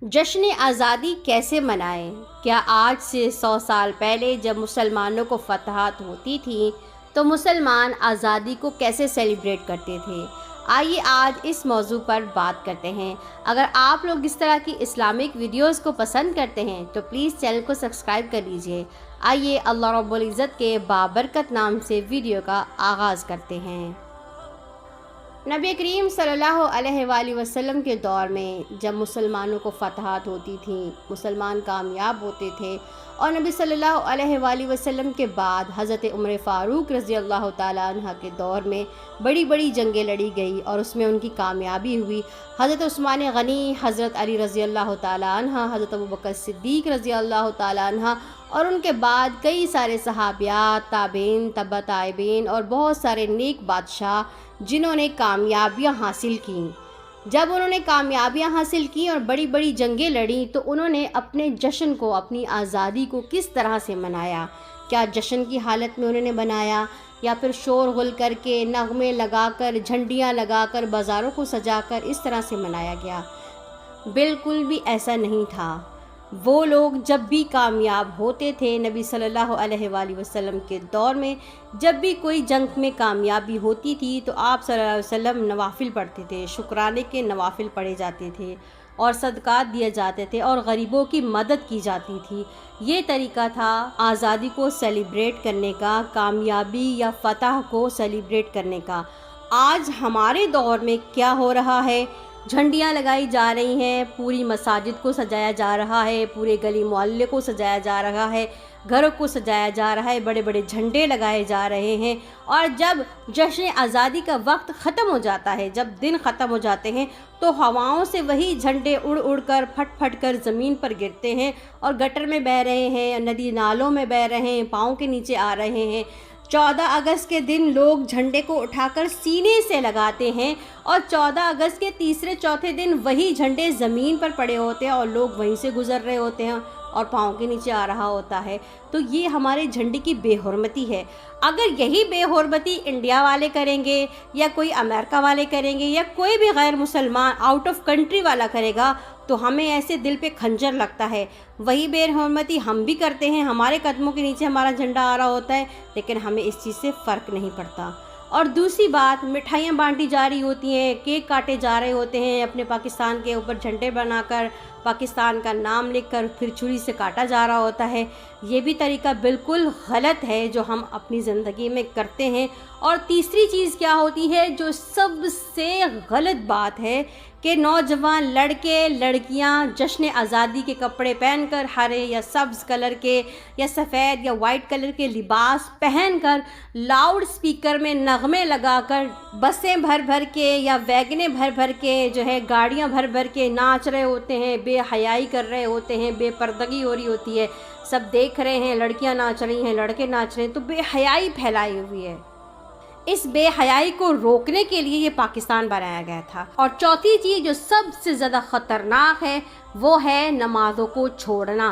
جشن آزادی کیسے منائیں؟ کیا آج سے 100 سال پہلے جب مسلمانوں کو فتوحات ہوتی تھیں تو مسلمان آزادی کو کیسے سیلیبریٹ کرتے تھے؟ آئیے آج اس موضوع پر بات کرتے ہیں۔ اگر آپ لوگ اس طرح کی اسلامک ویڈیوز کو پسند کرتے ہیں تو پلیز چینل کو سبسکرائب کر لیجئے۔ آئیے اللہ رب العزت کے بابرکت نام سے ویڈیو کا آغاز کرتے ہیں۔ نبی کریم صلی اللہ علیہ وآلہ وسلم کے دور میں جب مسلمانوں کو فتوحات ہوتی تھیں، مسلمان کامیاب ہوتے تھے، اور نبی صلی اللہ علیہ وآلہ وسلم کے بعد حضرت عمر فاروق رضی اللہ تعالیٰ عنہ کے دور میں بڑی بڑی جنگیں لڑی گئی اور اس میں ان کی کامیابی ہوئی۔ حضرت عثمان غنی، حضرت علی رضی اللہ تعالیٰ عنہ، حضرت ابوبکر صدیق رضی اللہ تعالیٰ عنہ، اور ان کے بعد کئی سارے صحابیات، تابعین، تبع تابعین اور بہت سارے نیک بادشاہ جنہوں نے کامیابیاں حاصل کیں۔ جب انہوں نے کامیابیاں حاصل کیں اور بڑی بڑی جنگیں لڑیں تو انہوں نے اپنے جشن کو، اپنی آزادی کو کس طرح سے منایا؟ کیا جشن کی حالت میں انہوں نے بنایا یا پھر شور غل کر کے، نغمے لگا کر، جھنڈیاں لگا کر، بازاروں کو سجا کر اس طرح سے منایا گیا؟ بالکل بھی ایسا نہیں تھا۔ وہ لوگ جب بھی کامیاب ہوتے تھے نبی صلی اللہ علیہ وآلہ وسلم کے دور میں، جب بھی کوئی جنگ میں کامیابی ہوتی تھی تو آپ صلی اللہ علیہ وسلم نوافل پڑھتے تھے، شکرانے کے نوافل پڑھے جاتے تھے اور صدقات دیے جاتے تھے اور غریبوں کی مدد کی جاتی تھی۔ یہ طریقہ تھا آزادی کو سیلیبریٹ کرنے کا، کامیابی یا فتح کو سیلیبریٹ کرنے کا۔ آج ہمارے دور میں کیا ہو رہا ہے؟ جھنڈیاں لگائی جا رہی ہیں، پوری مساجد کو سجایا جا رہا ہے، پورے گلی محلے کو سجایا جا رہا ہے، گھروں کو سجایا جا رہا ہے، بڑے بڑے جھنڈے لگائے جا رہے ہیں، اور جب جشن آزادی کا وقت ختم ہو جاتا ہے، جب دن ختم ہو جاتے ہیں تو ہواؤں سے وہی جھنڈے اڑ اڑ کر، پھٹ پھٹ کر زمین پر گرتے ہیں اور گٹر میں بہہ رہے ہیں، ندی نالوں میں بہہ رہے ہیں، پاؤں کے نیچے آ رہے ہیں۔ 14 اگست کے دن لوگ جھنڈے کو اٹھا کر سینے سے لگاتے ہیں اور 14 اگست کے تیسرے چوتھے دن وہی جھنڈے زمین پر پڑے ہوتے ہیں اور لوگ وہیں سے گزر رہے ہوتے ہیں اور پاؤں کے نیچے آ رہا ہوتا ہے۔ تو یہ ہمارے جھنڈے کی بے حرمتی ہے۔ اگر یہی بے حرمتی انڈیا والے کریں گے یا کوئی امریکہ والے کریں گے یا کوئی بھی غیر مسلمان آؤٹ آف کنٹری والا کرے گا تو ہمیں ایسے دل پہ کھنجر لگتا ہے۔ وہی بے حرمتی ہم بھی کرتے ہیں، ہمارے قدموں کے نیچے ہمارا جھنڈا آ رہا ہوتا ہے، لیکن ہمیں اس چیز سے فرق نہیں پڑتا۔ اور دوسری بات، مٹھائیاں بانٹی جا رہی ہوتی ہیں، کیک کاٹے جا رہے ہوتے ہیں، اپنے پاکستان کے اوپر جھنڈے بنا کر، پاکستان کا نام لکھ کر پھر چھری سے کاٹا جا رہا ہوتا ہے۔ یہ بھی طریقہ بالکل غلط ہے جو ہم اپنی زندگی میں کرتے ہیں۔ اور تیسری چیز کیا ہوتی ہے جو سب سے غلط بات ہے کہ نوجوان لڑکے لڑکیاں جشن آزادی کے کپڑے پہن کر، ہرے یا سبز کلر کے یا سفید یا وائٹ کلر کے لباس پہن کر، لاؤڈ سپیکر میں نغمے لگا کر، بسیں بھر بھر کے یا ویگنیں بھر بھر کے جو ہے گاڑیاں بھر بھر کے ناچ رہے ہوتے ہیں، بے حیائی کر رہے ہوتے ہیں، بے پردگی ہو رہی ہوتی ہے، سب دیکھ رہے ہیں، لڑکیاں ناچ رہی ہیں، لڑکے ناچ رہے ہیں، تو بے حیائی پھیلائی ہوئی ہے۔ اس بے حیائی کو روکنے کے لیے یہ پاکستان بنایا گیا تھا۔ اور چوتھی چیز جو سب سے زیادہ خطرناک ہے وہ ہے نمازوں کو چھوڑنا۔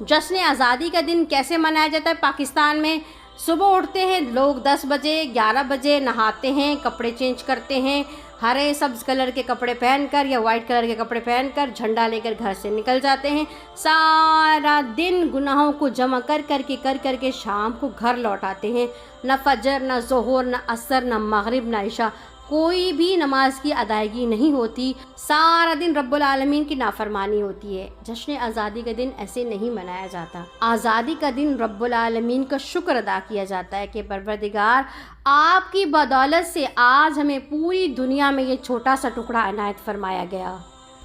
جشن آزادی کا دن کیسے منایا جاتا ہے پاکستان میں؟ صبح اٹھتے ہیں لوگ 10 بجے 11 بجے، نہاتے ہیں، کپڑے چینج کرتے ہیں، ہرے سبز کلر کے کپڑے پہن کر یا وائٹ کلر کے کپڑے پہن کر جھنڈا لے کر گھر سے نکل جاتے ہیں۔ سارا دن گناہوں کو جمع کر کر کے شام کو گھر لوٹ آتے ہیں۔ نہ فجر، نہ ظہر، نہ عصر، نہ مغرب، نہ عشاء، کوئی بھی نماز کی ادائیگی نہیں ہوتی۔ سارا دن رب العالمین کی نافرمانی ہوتی ہے۔ جشن آزادی کا دن ایسے نہیں منایا جاتا۔ آزادی کا دن رب العالمین کا شکر ادا کیا جاتا ہے کہ پروردگار، آپ کی بدولت سے آج ہمیں پوری دنیا میں یہ چھوٹا سا ٹکڑا عنایت فرمایا گیا۔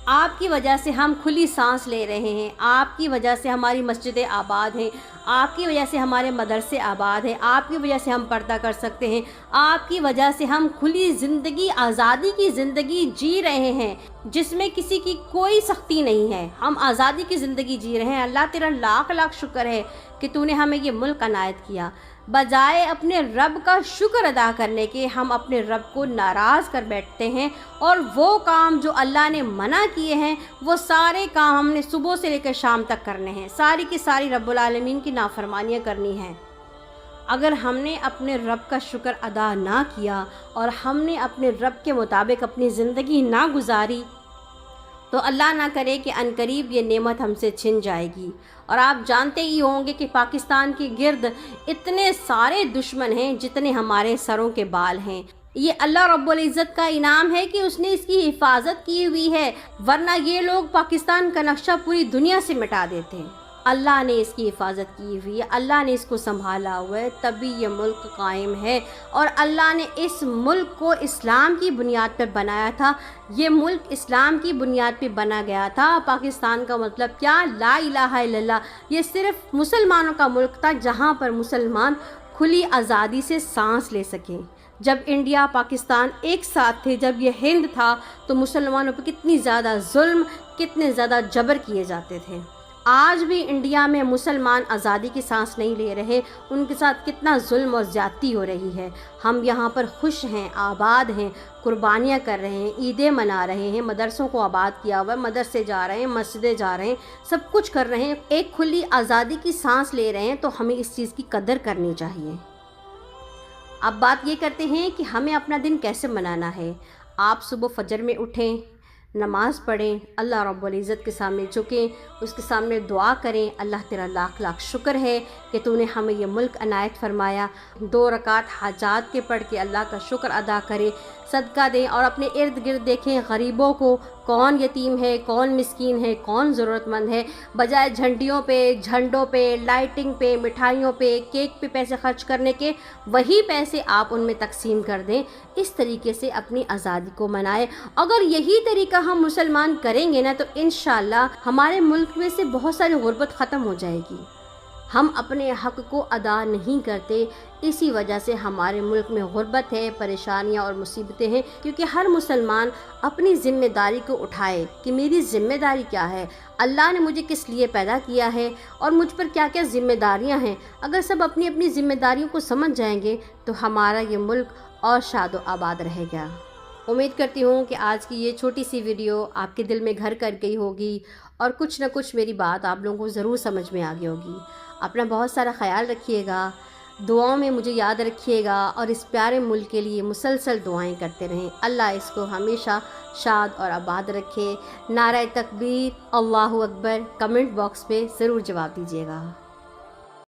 آپ کی وجہ سے ہم کھلی سانس لے رہے ہیں، آپ کی وجہ سے ہماری مسجدیں آباد ہیں، آپ کی وجہ سے ہمارے مدرسے آباد ہیں، آپ کی وجہ سے ہم پردہ کر سکتے ہیں، آپ کی وجہ سے ہم کھلی زندگی، آزادی کی زندگی جی رہے ہیں جس میں کسی کی کوئی سختی نہیں ہے۔ ہم آزادی کی زندگی جی رہے ہیں۔ اللہ تیرا لاکھ لاکھ شکر ہے کہ تو نے ہمیں یہ ملک عنایت کیا۔ بجائے اپنے رب کا شکر ادا کرنے کے ہم اپنے رب کو ناراض کر بیٹھتے ہیں، اور وہ کام جو اللہ نے منع کیے ہیں وہ سارے کام ہم نے صبح سے لے کر شام تک کرنے ہیں، ساری کی ساری رب العالمین کی نافرمانیاں کرنی ہیں۔ اگر ہم نے اپنے رب کا شکر ادا نہ کیا اور ہم نے اپنے رب کے مطابق اپنی زندگی نہ گزاری تو اللہ نہ کرے کہ عنقریب یہ نعمت ہم سے چھن جائے گی۔ اور آپ جانتے ہی ہوں گے کہ پاکستان کے گرد اتنے سارے دشمن ہیں جتنے ہمارے سروں کے بال ہیں۔ یہ اللہ رب العزت کا انعام ہے کہ اس نے اس کی حفاظت کی ہوئی ہے، ورنہ یہ لوگ پاکستان کا نقشہ پوری دنیا سے مٹا دیتے ہیں۔ اللہ نے اس کی حفاظت کی ہوئی ہے، اللہ نے اس کو سنبھالا ہوا ہے، تبھی یہ ملک قائم ہے۔ اور اللہ نے اس ملک کو اسلام کی بنیاد پر بنایا تھا۔ یہ ملک اسلام کی بنیاد پہ بنا گیا تھا۔ پاکستان کا مطلب کیا؟ لا الہ الا اللہ۔ یہ صرف مسلمانوں کا ملک تھا جہاں پر مسلمان کھلی آزادی سے سانس لے سکیں۔ جب انڈیا پاکستان ایک ساتھ تھے، جب یہ ہند تھا، تو مسلمانوں پہ کتنی زیادہ ظلم، کتنے زیادہ جبر کیے جاتے تھے۔ آج بھی انڈیا میں مسلمان آزادی کی سانس نہیں لے رہے، ان کے ساتھ کتنا ظلم اور زیادتی ہو رہی ہے۔ ہم یہاں پر خوش ہیں، آباد ہیں، قربانیاں کر رہے ہیں، عیدیں منا رہے ہیں، مدرسوں کو آباد کیا ہوا ہے، مدرسے جا رہے ہیں، مسجدیں جا رہے ہیں، سب کچھ کر رہے ہیں، ایک کھلی آزادی کی سانس لے رہے ہیں، تو ہمیں اس چیز کی قدر کرنی چاہیے۔ اب بات یہ کرتے ہیں کہ ہمیں اپنا دن کیسے منانا ہے۔ آپ صبح فجر میں اٹھیں، نماز پڑھیں، اللہ رب العزت کے سامنے جھکیں، اس کے سامنے دعا کریں، اللہ تیرا لاکھ لاکھ شکر ہے کہ تو نے ہمیں یہ ملک عنایت فرمایا۔ 2 رکعت حاجات کے پڑھ کے اللہ کا شکر ادا کریں، صدقہ دیں، اور اپنے ارد گرد دیکھیں غریبوں کو، کون یتیم ہے، کون مسکین ہے، کون ضرورت مند ہے۔ بجائے جھنڈیوں پہ، جھنڈوں پہ، لائٹنگ پہ، مٹھائیوں پہ، کیک پہ پیسے خرچ کرنے کے، وہی پیسے آپ ان میں تقسیم کر دیں۔ اس طریقے سے اپنی آزادی کو منائیں۔ اگر یہی طریقہ ہم مسلمان کریں گے نا، تو انشاءاللہ ہمارے ملک میں سے بہت ساری غربت ختم ہو جائے گی۔ ہم اپنے حق کو ادا نہیں کرتے، اسی وجہ سے ہمارے ملک میں غربت ہے، پریشانیاں اور مصیبتیں ہیں، کیونکہ ہر مسلمان اپنی ذمہ داری کو اٹھائے کہ میری ذمہ داری کیا ہے، اللہ نے مجھے کس لیے پیدا کیا ہے، اور مجھ پر کیا کیا ذمہ داریاں ہیں۔ اگر سب اپنی اپنی ذمہ داریوں کو سمجھ جائیں گے تو ہمارا یہ ملک اور شاد و آباد رہے گا۔ امید کرتی ہوں کہ آج کی یہ چھوٹی سی ویڈیو آپ کے دل میں گھر کر گئی ہوگی، اور کچھ نہ کچھ میری بات آپ لوگوں کو ضرور سمجھ میں آ گئی ہوگی۔ اپنا بہت سارا خیال رکھیے گا، دعاؤں میں مجھے یاد رکھیے گا، اور اس پیارے ملک کے لیے مسلسل دعائیں کرتے رہیں۔ اللہ اس کو ہمیشہ شاد اور آباد رکھے۔ نعرہ تکبیر، اللہ اکبر کمنٹ باکس پہ ضرور جواب دیجیے گا۔